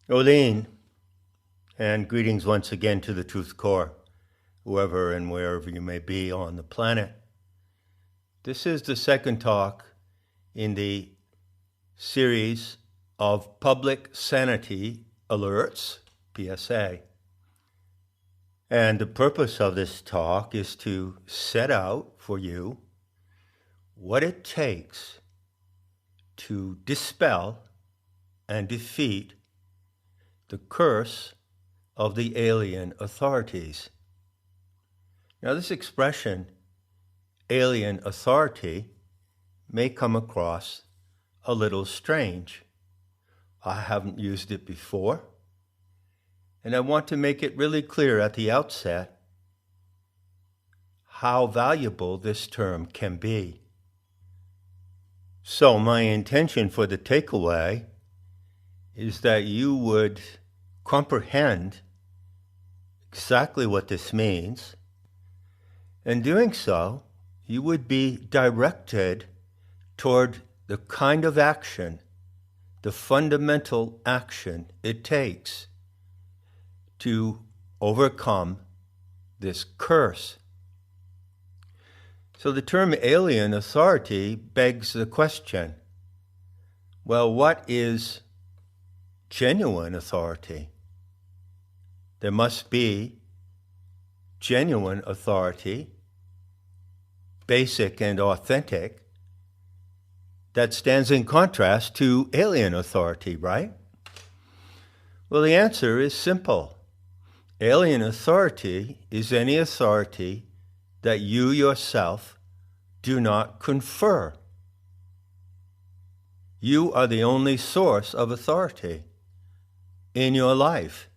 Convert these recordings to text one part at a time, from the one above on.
Olin, and greetings once again to the Truth Core, whoever and wherever you may be on the planet. This is the second talk in the series of Public Sanity Alerts, PSA. And the purpose of this talk is to set out for you what it takes to dispel and defeat the curse of the alien authorities. Now, this expression, alien authority, may come across a little strange. I haven't used it before, and I want to make it really clear at the outset how valuable this term can be. So my intention for the takeaway is that you would comprehend exactly what this means. In doing so, you would be directed toward the kind of action, the fundamental action it takes to overcome this curse. So the term alien authority begs the question, well, what is genuine authority? There must be genuine authority, basic and authentic, that stands in contrast to alien authority, right? Well, the answer is simple. Alien authority is any authority that you yourself do not confer. You are the only source of authority in your life.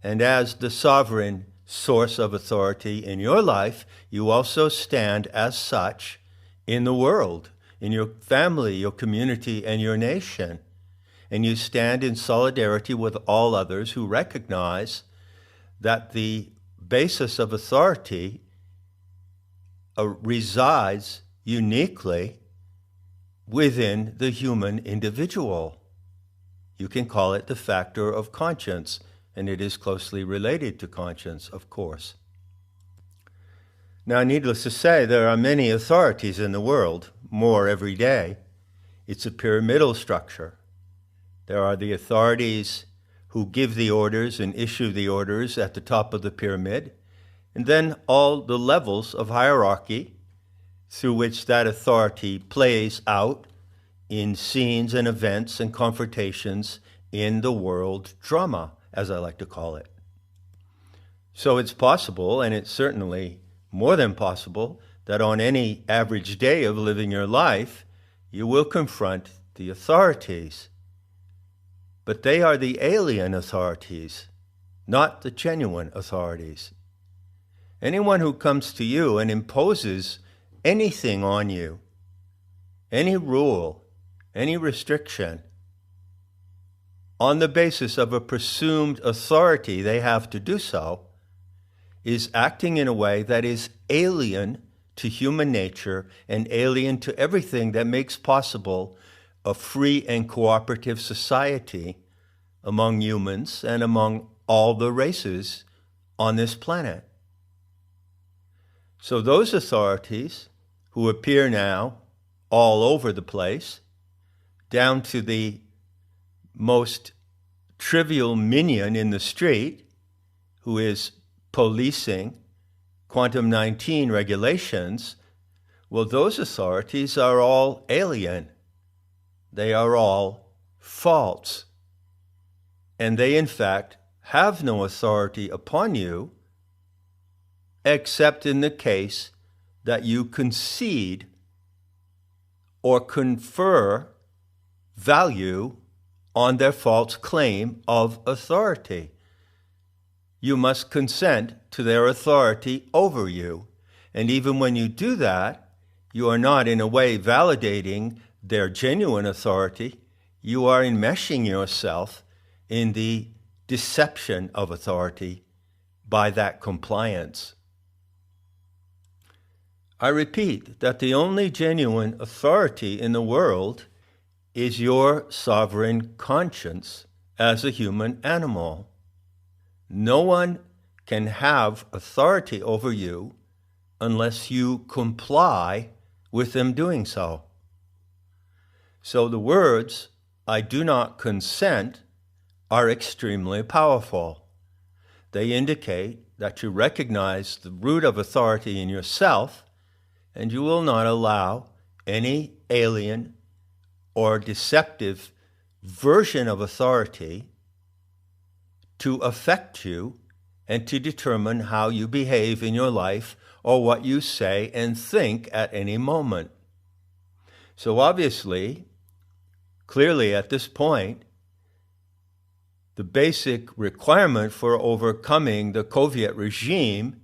And as the sovereign source of authority in your life, you also stand as such in the world, in your family, your community, and your nation. And you stand in solidarity with all others who recognize that the basis of authority resides uniquely within the human individual. You can call it the factor of conscience, and it is closely related to conscience, of course. Now, needless to say, there are many authorities in the world, more every day. It's a pyramidal structure. There are the authorities who give the orders and issue the orders at the top of the pyramid, and then all the levels of hierarchy through which that authority plays out in scenes and events and confrontations in the world drama, as I like to call it. So it's possible, and it's certainly more than possible, that on any average day of living your life, you will confront the authorities. But they are the alien authorities, not the genuine authorities. Anyone who comes to you and imposes anything on you, any rule, any restriction, on the basis of a presumed authority they have to do so, is acting in a way that is alien to human nature and alien to everything that makes possible a free and cooperative society among humans and among all the races on this planet. So those authorities who appear now all over the place, down to the most trivial minion in the street who is policing Quantum 19 regulations, well, those authorities are all alien. They are all false. And they, in fact, have no authority upon you except in the case that you concede or confer value on their false claim of authority. You must consent to their authority over you. And even when you do that, you are not in a way validating their genuine authority. You are enmeshing yourself in the deception of authority by that compliance. I repeat that the only genuine authority in the world is your sovereign conscience as a human animal. No one can have authority over you unless you comply with them doing so. So the words, "I do not consent," are extremely powerful. They indicate that you recognize the root of authority in yourself, and you will not allow any alien or deceptive version of authority to affect you and to determine how you behave in your life or what you say and think at any moment. So obviously, clearly at this point, the basic requirement for overcoming the Soviet regime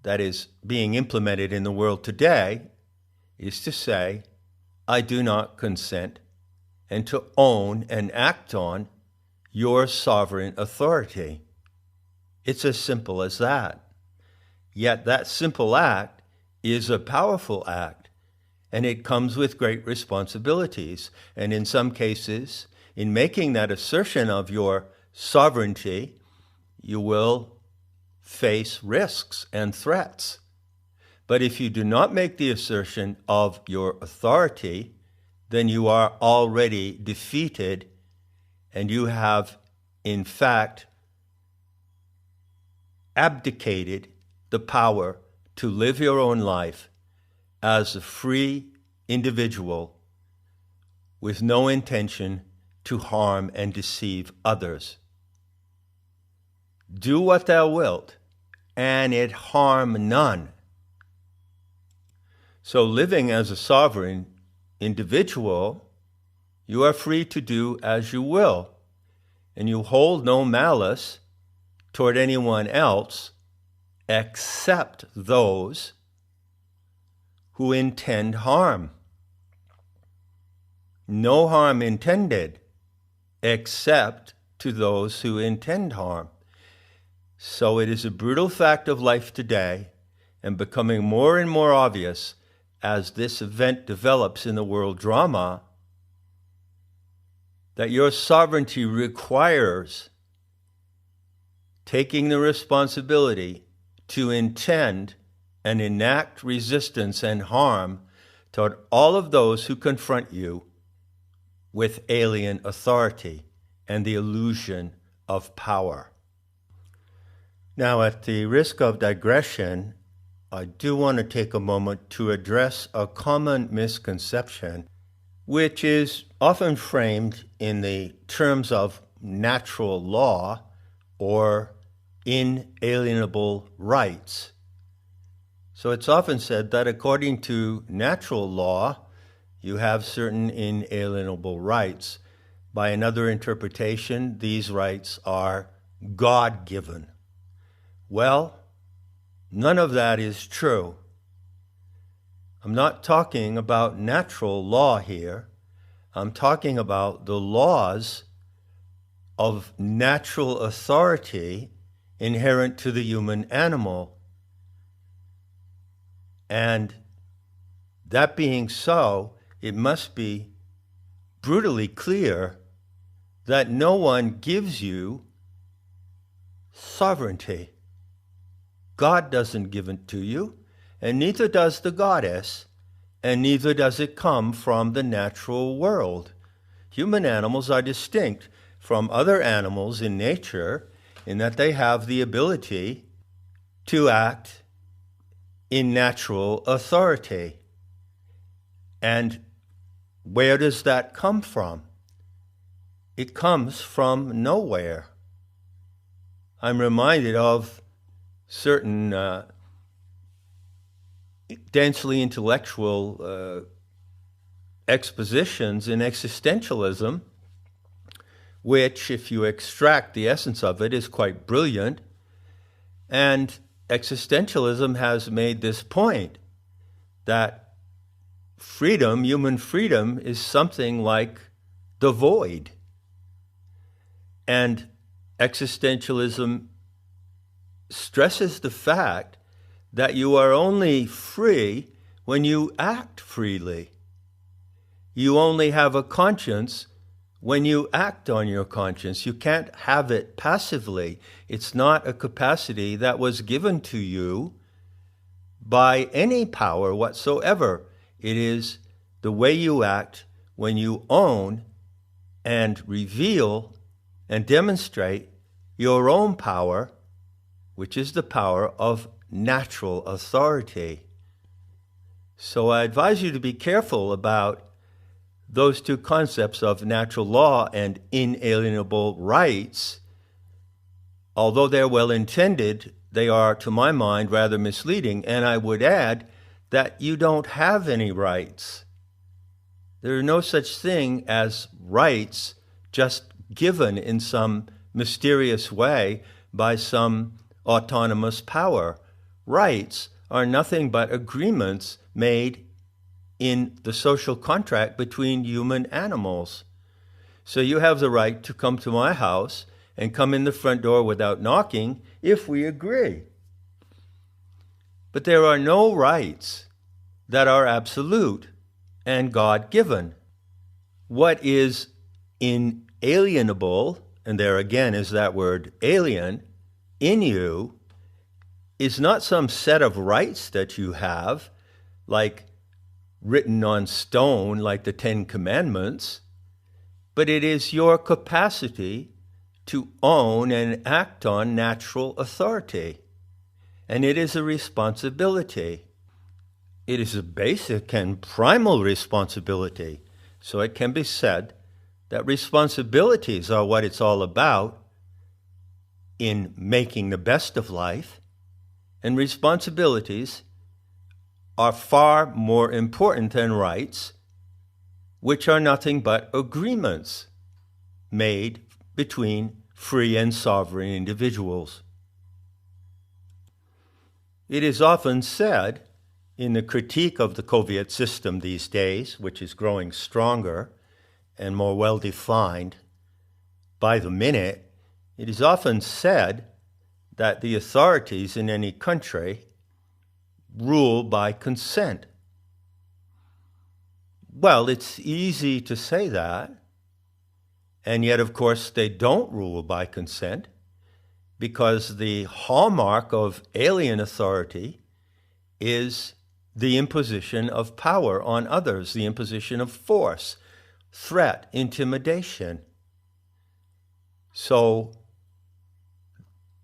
that is being implemented in the world today is to say, "I do not consent," and to own and act on your sovereign authority. It's as simple as that. Yet that simple act is a powerful act, and it comes with great responsibilities. And in some cases, in making that assertion of your sovereignty, you will face risks and threats. But if you do not make the assertion of your authority, then you are already defeated, and you have, in fact, abdicated the power to live your own life as a free individual with no intention to harm and deceive others. Do what thou wilt, and it harm none. So living as a sovereign individual, you are free to do as you will, and you hold no malice toward anyone else except those who intend harm. No harm intended except to those who intend harm. So it is a brutal fact of life today, and becoming more and more obvious as this event develops in the world drama, that your sovereignty requires taking the responsibility to intend and enact resistance and harm toward all of those who confront you with alien authority and the illusion of power. Now, at the risk of digression, I do want to take a moment to address a common misconception, which is often framed in the terms of natural law or inalienable rights. So it's often said that according to natural law, you have certain inalienable rights. By another interpretation, these rights are God-given. Well, none of that is true. I'm not talking about natural law here. I'm talking about the laws of natural authority inherent to the human animal. And that being so, it must be brutally clear that no one gives you sovereignty. God doesn't give it to you, and neither does the goddess, and neither does it come from the natural world. Human animals are distinct from other animals in nature in that they have the ability to act in natural authority. And where does that come from? It comes from nowhere. I'm reminded of certain densely intellectual expositions in existentialism, which, if you extract the essence of it, is quite brilliant. And existentialism has made this point that freedom, human freedom, is something like the void. And existentialism stresses the fact that you are only free when you act freely. You only have a conscience when you act on your conscience, you can't have it passively. It's not a capacity that was given to you by any power whatsoever. It is the way you act when you own and reveal and demonstrate your own power, which is the power of natural authority. So I advise you to be careful about those two concepts of natural law and inalienable rights. Although they're well intended, they are, to my mind, rather misleading. And I would add that you don't have any rights. There are no such thing as rights just given in some mysterious way by some autonomous power. Rights are nothing but agreements made in the social contract between human animals. So you have the right to come to my house and come in the front door without knocking if we agree. But there are no rights that are absolute and God-given. What is inalienable, and there again is that word alien, in you, is not some set of rights that you have, like written on stone, like the Ten Commandments, but it is your capacity to own and act on natural authority. And it is a responsibility. It is a basic and primal responsibility. So it can be said that responsibilities are what it's all about in making the best of life, and responsibilities are far more important than rights, which are nothing but agreements made between free and sovereign individuals. It is often said in the critique of the Soviet system these days, which is growing stronger and more well-defined by the minute, it is often said that the authorities in any country rule by consent. Well, it's easy to say that, and yet, of course, they don't rule by consent, because the hallmark of alien authority is the imposition of power on others, the imposition of force, threat, intimidation. So,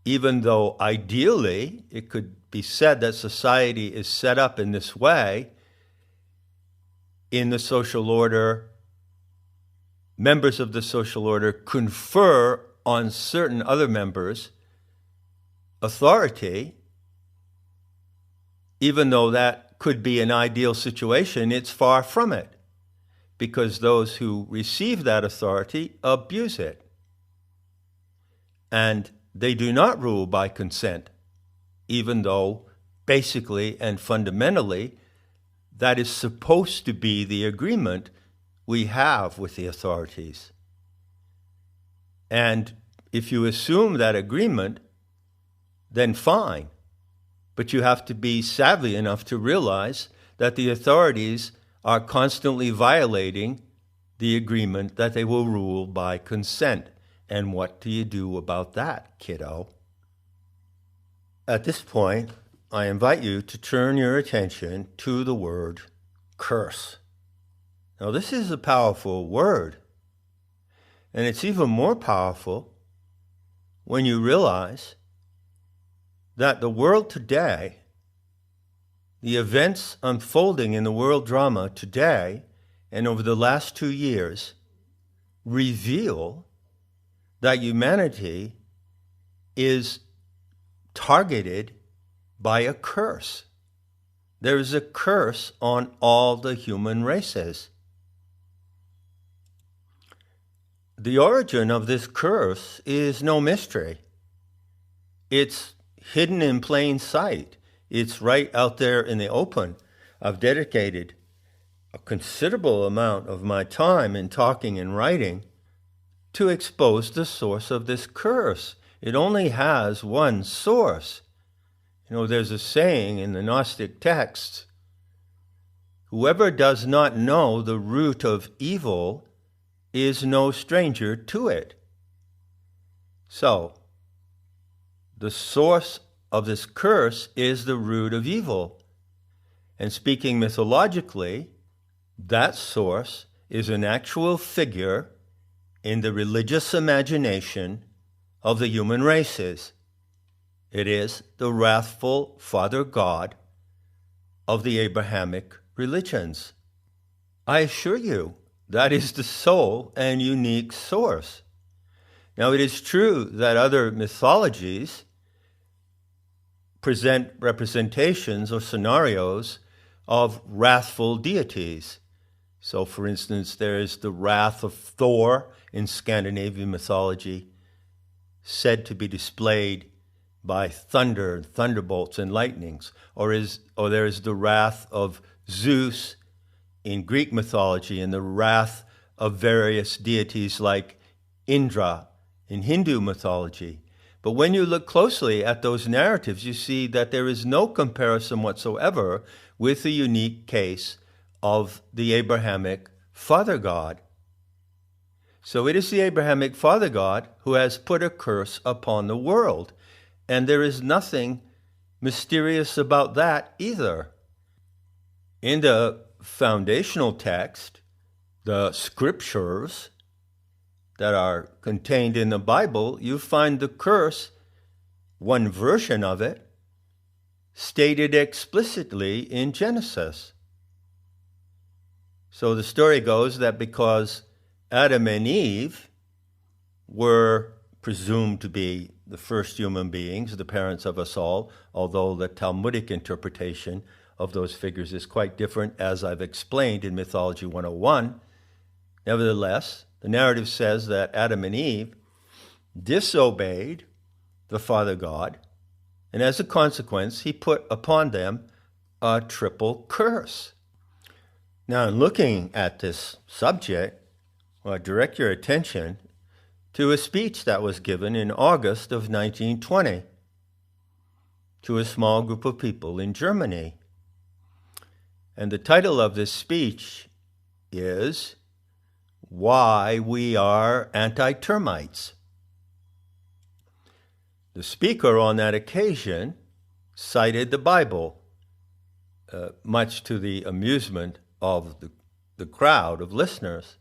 even though ideally it could be said that society is set up in this way, in the social order, members of the social order confer on certain other members authority. Even though that could be an ideal situation, it's far from it, because those who receive that authority abuse it. And they do not rule by consent, even though basically and fundamentally that is supposed to be the agreement we have with the authorities. And if you assume that agreement, then fine. But you have to be savvy enough to realize that the authorities are constantly violating the agreement that they will rule by consent. And what do you do about that, kiddo? At this point, I invite you to turn your attention to the word curse. Now, this is a powerful word, and it's even more powerful when you realize that the world today, the events unfolding in the world drama today and over the last 2 years, reveal that humanity is targeted by a curse. There is a curse on all the human races. The origin of this curse is no mystery. It's hidden in plain sight. It's right out there in the open. I've dedicated a considerable amount of my time in talking and writing to expose the source of this curse. It only has one source. You know, there's a saying in the Gnostic texts, whoever does not know the root of evil is no stranger to it. So, the source of this curse is the root of evil. And speaking mythologically, that source is an actual figure in the religious imagination of the human races. It is the wrathful Father God of the Abrahamic religions. I assure you, that is the sole and unique source. Now, it is true that other mythologies present representations or scenarios of wrathful deities. So, for instance, there is the wrath of Thor in Scandinavian mythology, said to be displayed by thunder, thunderbolts, and lightnings. Or there is the wrath of Zeus in Greek mythology, and the wrath of various deities like Indra in Hindu mythology. But when you look closely at those narratives, you see that there is no comparison whatsoever with the unique case of the Abrahamic Father God. So it is the Abrahamic Father God who has put a curse upon the world, and there is nothing mysterious about that either. In the foundational text, the scriptures that are contained in the Bible, you find the curse, one version of it, stated explicitly in Genesis. So the story goes that because Adam and Eve were presumed to be the first human beings, the parents of us all, although the Talmudic interpretation of those figures is quite different, as I've explained in Mythology 101. Nevertheless, the narrative says that Adam and Eve disobeyed the Father God, and as a consequence, he put upon them a triple curse. Now, in looking at this subject, I direct your attention to a speech that was given in August of 1920 to a small group of people in Germany. And the title of this speech is Why We Are Anti-Termites. The speaker on that occasion cited the Bible, much to the amusement of the crowd of listeners.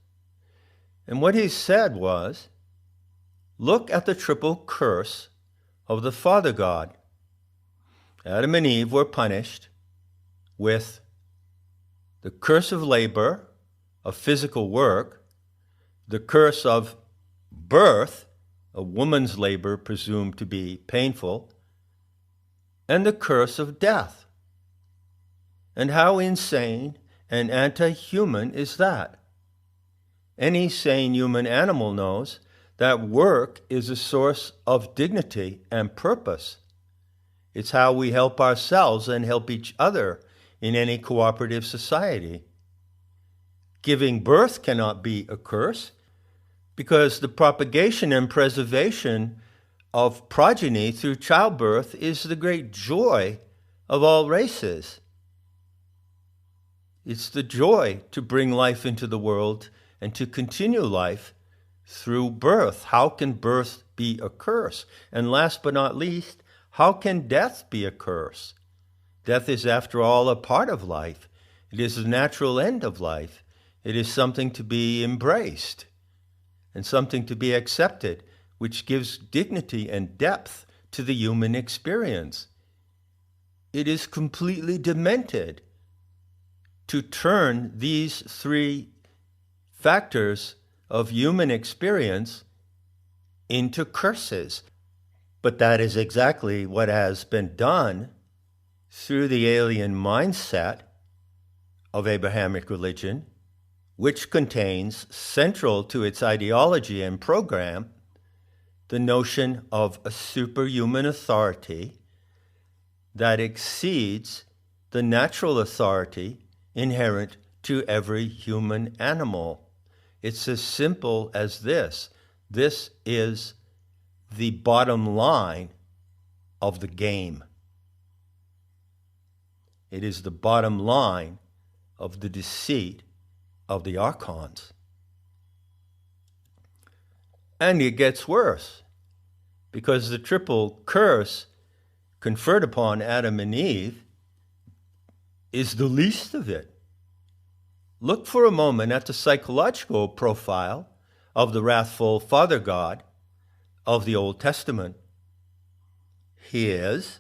And what he said was, look at the triple curse of the Father God. Adam and Eve were punished with the curse of labor, of physical work, the curse of birth, a woman's labor presumed to be painful, and the curse of death. And how insane and anti-human is that? Any sane human animal knows that work is a source of dignity and purpose. It's how we help ourselves and help each other in any cooperative society. Giving birth cannot be a curse, because the propagation and preservation of progeny through childbirth is the great joy of all races. It's the joy to bring life into the world and to continue life through birth. How can birth be a curse? And last but not least, how can death be a curse? Death is, after all, a part of life. It is the natural end of life. It is something to be embraced and something to be accepted, which gives dignity and depth to the human experience. It is completely demented to turn these three factors of human experience into curses. But that is exactly what has been done through the alien mindset of Abrahamic religion, which contains, central to its ideology and program, the notion of a superhuman authority that exceeds the natural authority inherent to every human animal. It's as simple as this. This is the bottom line of the game. It is the bottom line of the deceit of the archons. And it gets worse, because the triple curse conferred upon Adam and Eve is the least of it. Look for a moment at the psychological profile of the wrathful Father God of the Old Testament. He is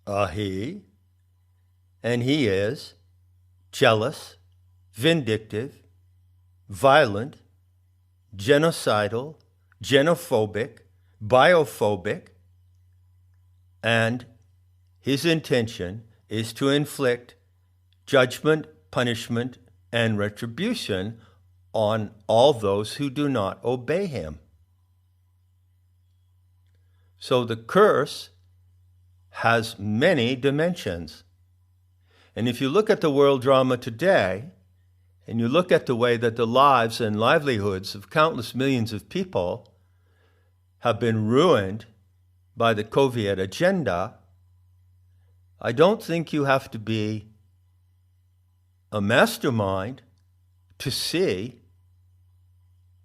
a he, and he is jealous, vindictive, violent, genocidal, xenophobic, biophobic, and his intention is to inflict judgment, punishment, and retribution on all those who do not obey him. So the curse has many dimensions. And if you look at the world drama today, and you look at the way that the lives and livelihoods of countless millions of people have been ruined by the COVID agenda, I don't think you have to be a mastermind to see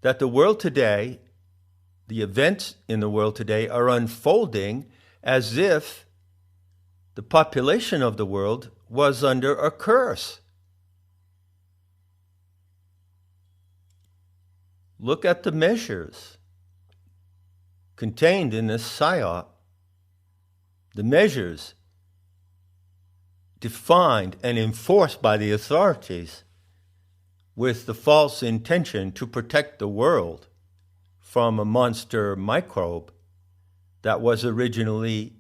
that the world today, the events in the world today, are unfolding as if the population of the world was under a curse. Look at the measures contained in this psyop. The measures defined and enforced by the authorities with the false intention to protect the world from a monster microbe that was originally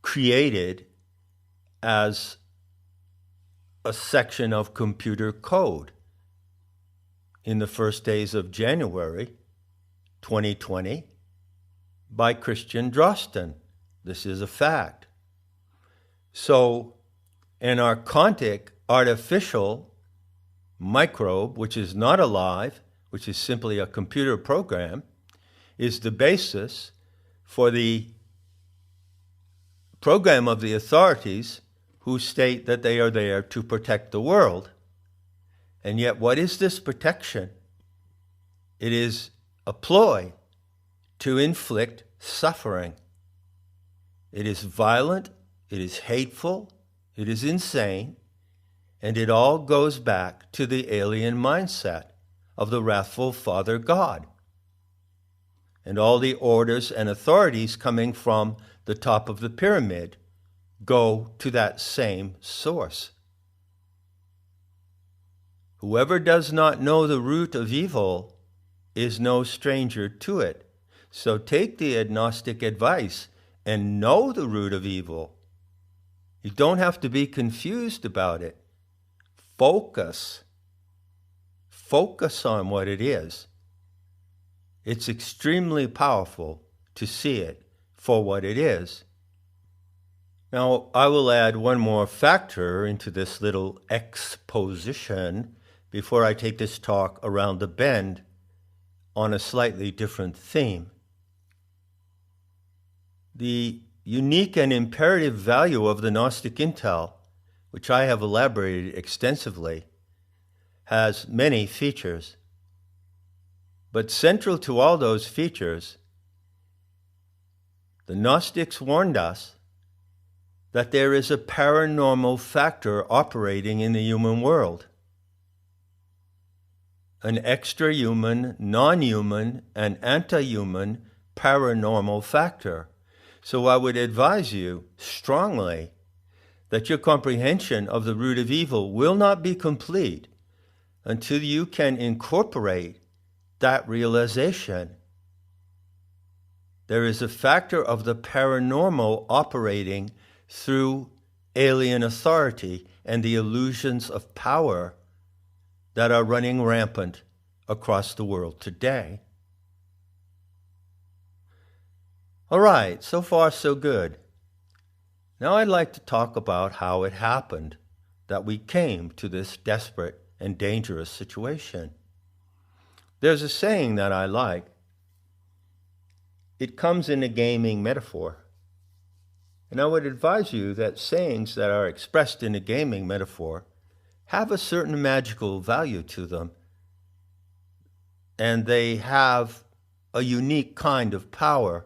created as a section of computer code in the first days of January 2020 by Christian Drosten. This is a fact. So an archontic artificial microbe, which is not alive, which is simply a computer program, is the basis for the program of the authorities who state that they are there to protect the world. And yet, what is this protection? It is a ploy to inflict suffering. It is violent, it is hateful, it is insane, and it all goes back to the alien mindset of the wrathful Father God. And all the orders and authorities coming from the top of the pyramid go to that same source. Whoever does not know the root of evil is no stranger to it. So take the agnostic advice and know the root of evil. You don't have to be confused about it. Focus. Focus on what it is. It's extremely powerful to see it for what it is. Now, I will add one more factor into this little exposition before I take this talk around the bend on a slightly different theme. The unique and imperative value of the Gnostic intel, which I have elaborated extensively, has many features. But central to all those features, the Gnostics warned us that there is a paranormal factor operating in the human world. An extra-human, non-human, and anti-human paranormal factor. So I would advise you strongly that your comprehension of the root of evil will not be complete until you can incorporate that realization. There is a factor of the paranormal operating through alien authority and the illusions of power that are running rampant across the world today. All right, so far so good. Now I'd like to talk about how it happened that we came to this desperate and dangerous situation. There's a saying that I like. It comes in a gaming metaphor. And I would advise you that sayings that are expressed in a gaming metaphor have a certain magical value to them. And they have a unique kind of power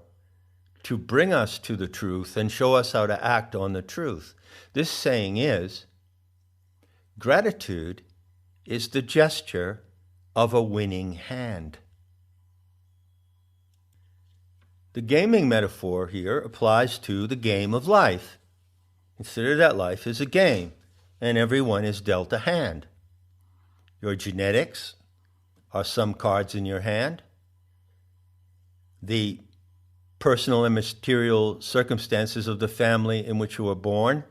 to bring us to the truth and show us how to act on the truth. This saying is, gratitude is the gesture of a winning hand. The gaming metaphor here applies to the game of life. Consider that life is a game, and everyone is dealt a hand. Your genetics are some cards in your hand. The personal and material circumstances of the family in which you were born,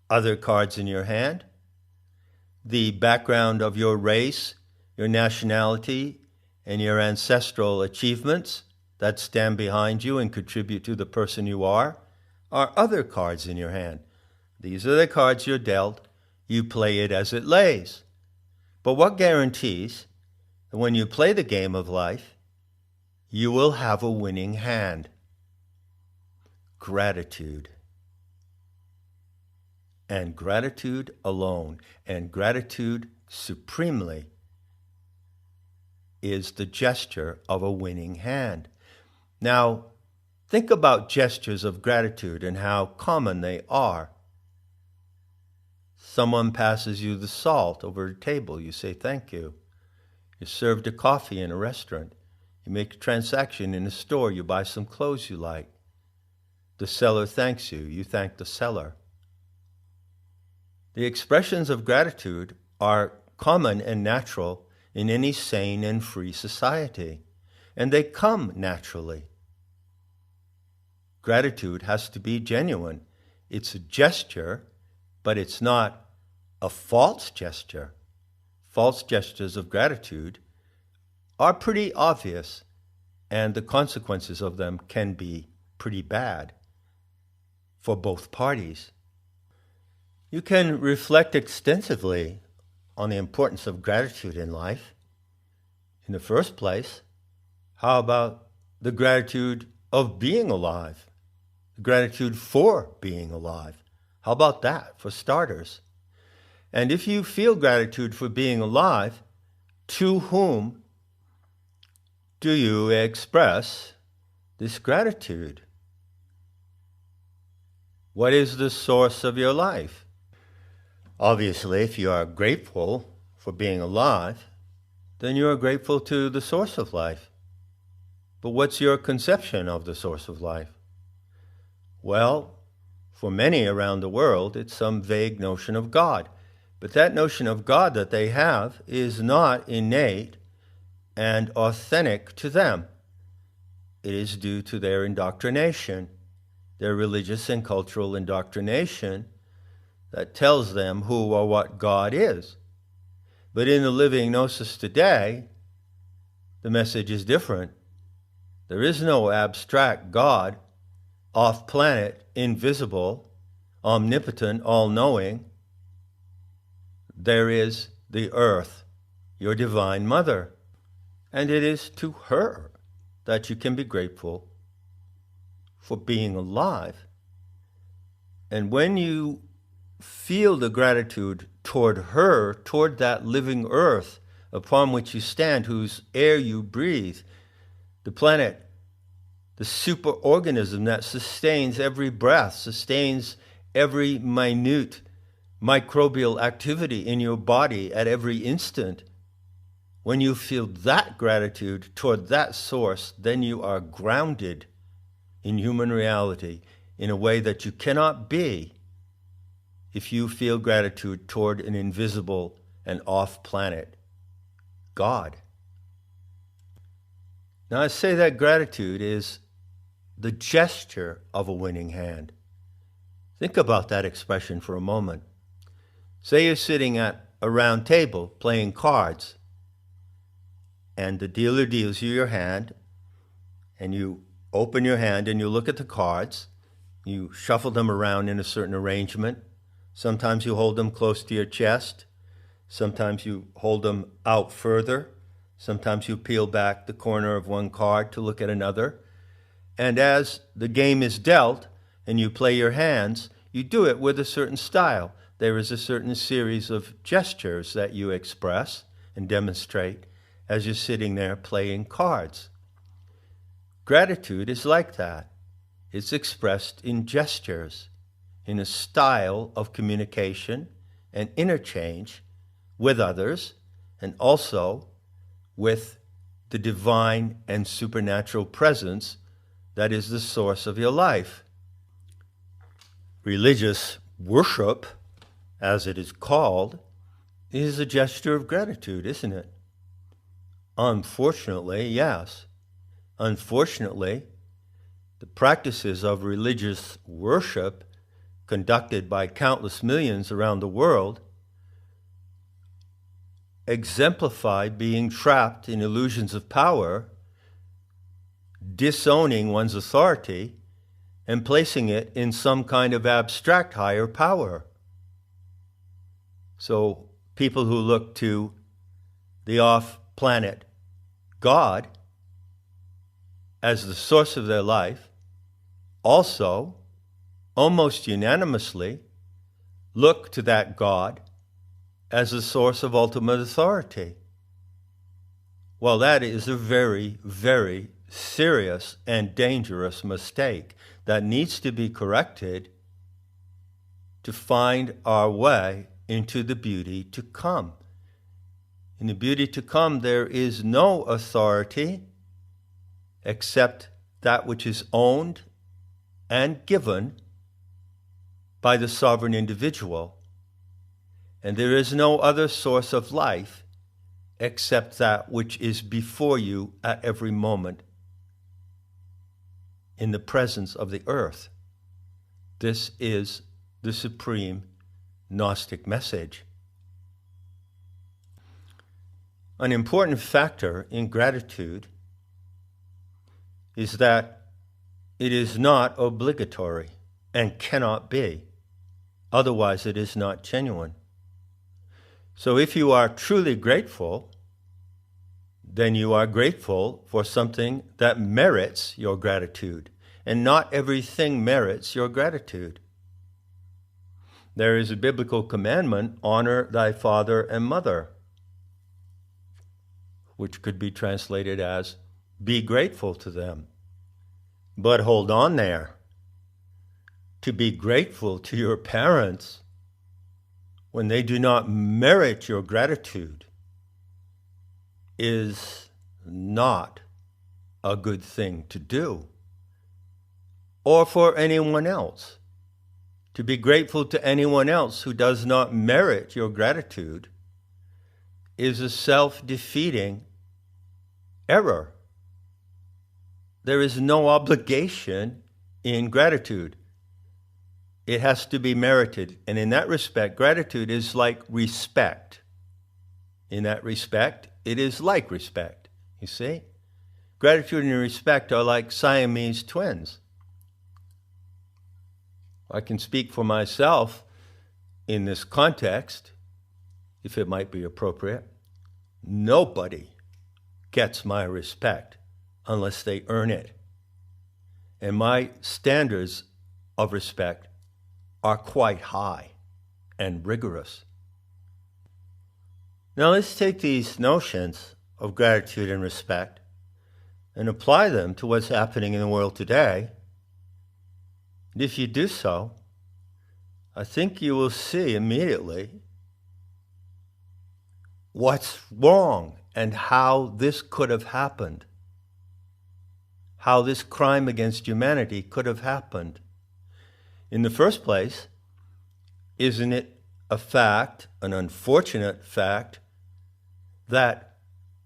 other cards in your hand. The background of your race, your nationality, and your ancestral achievements that stand behind you and contribute to the person you are other cards in your hand. These are the cards you're dealt. You play it as it lays. But what guarantees that when you play the game of life, you will have a winning hand? Gratitude. And gratitude alone, and gratitude supremely, is the gesture of a winning hand. Now, think about gestures of gratitude and how common they are. Someone passes you the salt over a table, you say thank you. You're served a coffee in a restaurant. You make a transaction in a store, you buy some clothes you like. The seller thanks you, you thank the seller. The expressions of gratitude are common and natural in any sane and free society, and they come naturally. Gratitude has to be genuine. It's a gesture, but it's not a false gesture. False gestures of gratitude are pretty obvious, and the consequences of them can be pretty bad for both parties. You can reflect extensively on the importance of gratitude in life. In the first place, how about the gratitude of being alive? The gratitude for being alive. How about that, for starters? And if you feel gratitude for being alive, to whom do you express this gratitude? What is the source of your life? Obviously, if you are grateful for being alive, then you are grateful to the source of life. But what's your conception of the source of life? Well, for many around the world, it's some vague notion of God. But that notion of God that they have is not innate and authentic to them. It is due to their indoctrination, their religious and cultural indoctrination that tells them who or what God is. But in the living Gnosis today, the message is different. There is no abstract God, off-planet, invisible, omnipotent, all-knowing. There is the earth, your divine mother. And it is to her that you can be grateful for being alive. And when you feel the gratitude toward her, toward that living earth upon which you stand, whose air you breathe, the planet, the superorganism that sustains every breath, sustains every minute microbial activity in your body at every instant. When you feel that gratitude toward that source, then you are grounded in human reality in a way that you cannot be if you feel gratitude toward an invisible and off-planet God. Now, I say that gratitude is the gesture of a winning hand. Think about that expression for a moment. Say you're sitting at a round table playing cards, and the dealer deals you your hand, and you open your hand and you look at the cards. You shuffle them around in a certain arrangement. Sometimes you hold them close to your chest. Sometimes you hold them out further. Sometimes you peel back the corner of one card to look at another. And as the game is dealt and you play your hands, you do it with a certain style. There is a certain series of gestures that you express and demonstrate as you're sitting there playing cards. Gratitude is like that. It's expressed in gestures, in a style of communication and interchange with others, and also with the divine and supernatural presence that is the source of your life. Religious worship, as it is called, is a gesture of gratitude, isn't it? Unfortunately, yes. Unfortunately, the practices of religious worship conducted by countless millions around the world exemplify being trapped in illusions of power, disowning one's authority, and placing it in some kind of abstract higher power. So people who look to the off-planet God as the source of their life also, almost unanimously, look to that God as the source of ultimate authority. Well, that is a very, very serious and dangerous mistake that needs to be corrected to find our way into the beauty to come. In the beauty to come, there is no authority except that which is owned and given by the sovereign individual. And there is no other source of life except that which is before you at every moment in the presence of the earth. This is the supreme Gnostic message. An important factor in gratitude is that it is not obligatory and cannot be. Otherwise, it is not genuine. So if you are truly grateful, then you are grateful for something that merits your gratitude, and not everything merits your gratitude. There is a biblical commandment, honor thy father and mother, which could be translated as be grateful to them. But hold on there. To be grateful to your parents when they do not merit your gratitude is not a good thing to do. Or for anyone else. To be grateful to anyone else who does not merit your gratitude is a self-defeating error. There is no obligation in gratitude. It has to be merited. And in that respect, gratitude is like respect. In that respect, it is like respect. You see? Gratitude and respect are like Siamese twins. I can speak for myself in this context, if it might be appropriate. Nobody gets my respect unless they earn it. And my standards of respect are quite high and rigorous. Now let's take these notions of gratitude and respect and apply them to what's happening in the world today. And if you do so, I think you will see immediately what's wrong and how this could have happened. How this crime against humanity could have happened. In the first place, isn't it a fact, an unfortunate fact, that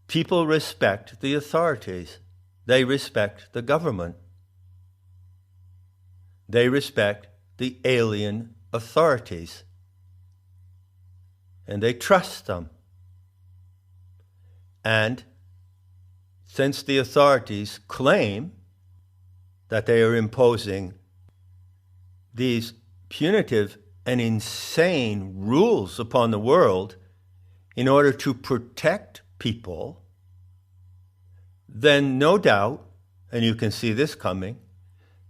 people respect the authorities? They respect the government. They respect the alien authorities. And they trust them. And since the authorities claim that they are imposing these punitive and insane rules upon the world in order to protect people, then no doubt, and you can see this coming,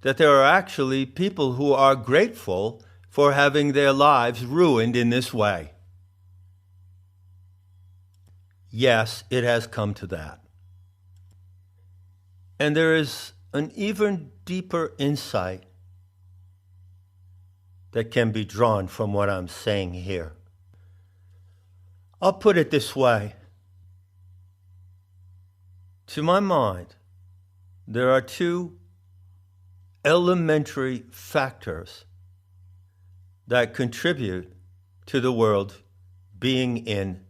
that there are actually people who are grateful for having their lives ruined in this way. Yes, it has come to that. And there is an even deeper insight that can be drawn from what I'm saying here. I'll put it this way. To my mind, there are two elementary factors that contribute to the world being in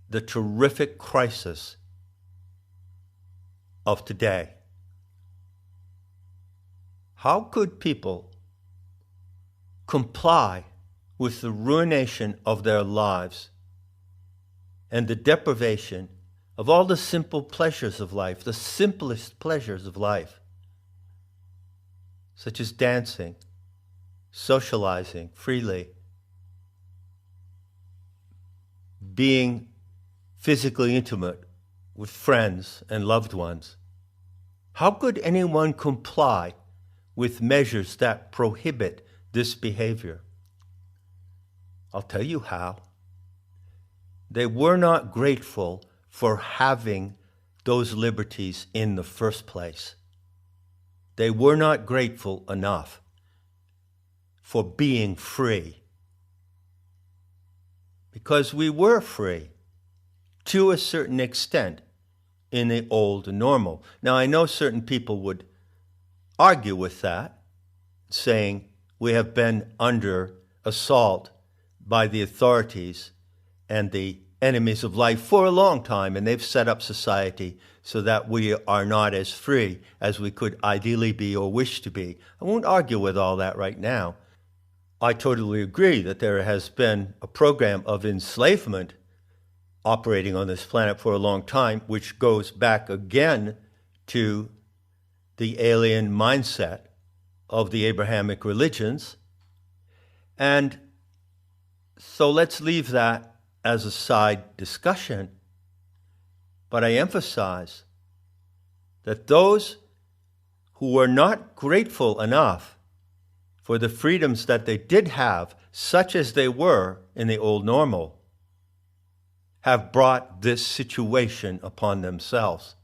the terrific crisis of today. How could people comply with the ruination of their lives and the deprivation of all the simple pleasures of life, the simplest pleasures of life, such as dancing, socializing freely, being physically intimate with friends and loved ones? How could anyone comply with measures that prohibit this behavior? I'll tell you how. They were not grateful for having those liberties in the first place. They were not grateful enough for being free. Because we were free to a certain extent in the old normal. Now, I know certain people would argue with that, saying we have been under assault by the authorities and the enemies of life for a long time, and they've set up society so that we are not as free as we could ideally be or wish to be. I won't argue with all that right now. I totally agree that there has been a program of enslavement operating on this planet for a long time, which goes back again to the alien mindset of the Abrahamic religions. And so let's leave that as a side discussion. But I emphasize that those who were not grateful enough for the freedoms that they did have, such as they were in the old normal, have brought this situation upon themselves.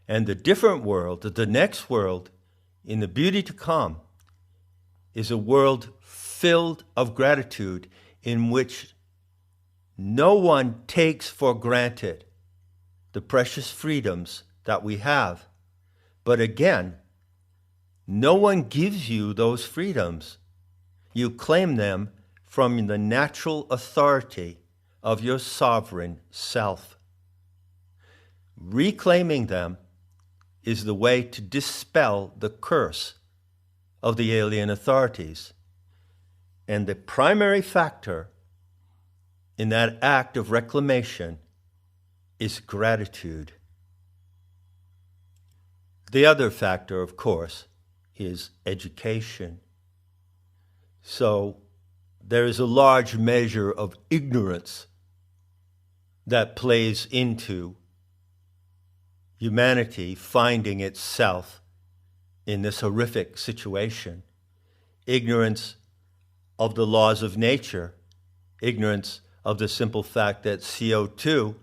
And the different world, the next world, in the beauty to come, is a world filled of gratitude in which no one takes for granted the precious freedoms that we have. But again, no one gives you those freedoms. You claim them from the natural authority of your sovereign self. Reclaiming them is the way to dispel the curse of the alien authorities. And the primary factor in that act of reclamation is gratitude. The other factor, of course, is education. So there is a large measure of ignorance that plays into humanity finding itself in this horrific situation. Ignorance of the laws of nature, ignorance of the simple fact that CO2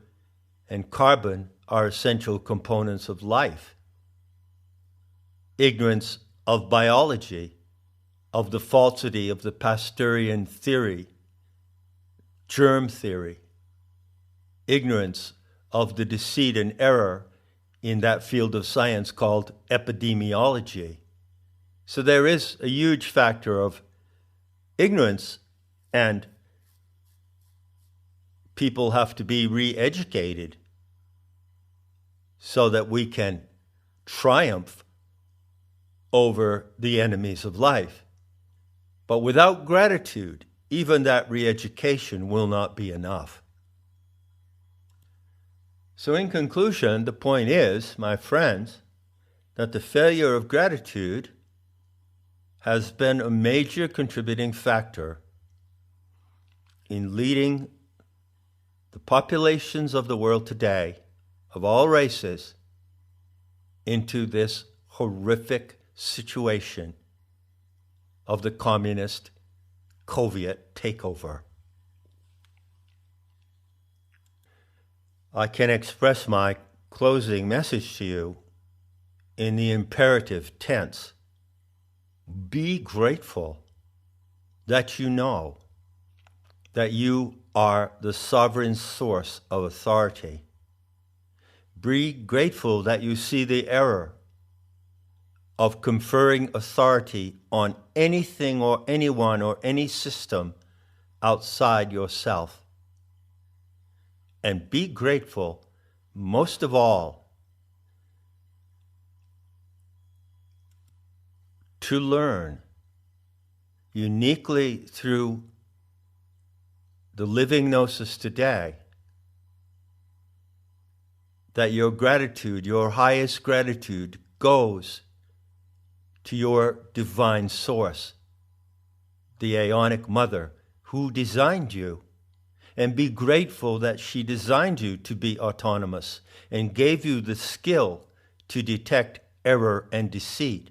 and carbon are essential components of life, ignorance of biology, of the falsity of the Pasteurian theory, germ theory, ignorance of the deceit and error in that field of science called epidemiology. So there is a huge factor of ignorance, and people have to be re-educated so that we can triumph over the enemies of life. But without gratitude, even that re-education will not be enough. So in conclusion, the point is, my friends, that the failure of gratitude has been a major contributing factor in leading the populations of the world today, of all races, into this horrific situation of the communist Soviet takeover. I can express my closing message to you in the imperative tense. Be grateful that you know that you are the sovereign source of authority. Be grateful that you see the error of conferring authority on anything or anyone or any system outside yourself. And be grateful, most of all, to learn uniquely through the living Gnosis today that your gratitude, your highest gratitude, goes to your divine source, the Aeonic Mother, who designed you. And be grateful that she designed you to be autonomous and gave you the skill to detect error and deceit.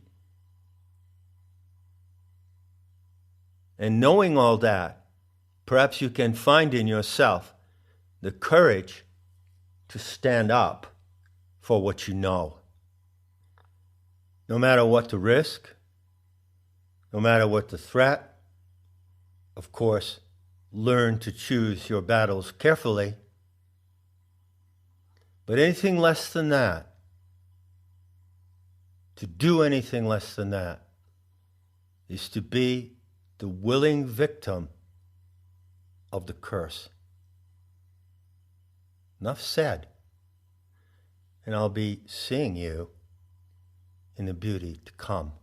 And knowing all that, perhaps you can find in yourself the courage to stand up for what you know. No matter what the risk, no matter what the threat, of course, learn to choose your battles carefully. But anything less than that, to do anything less than that, is to be the willing victim of the curse. Enough said. And I'll be seeing you in the beauty to come.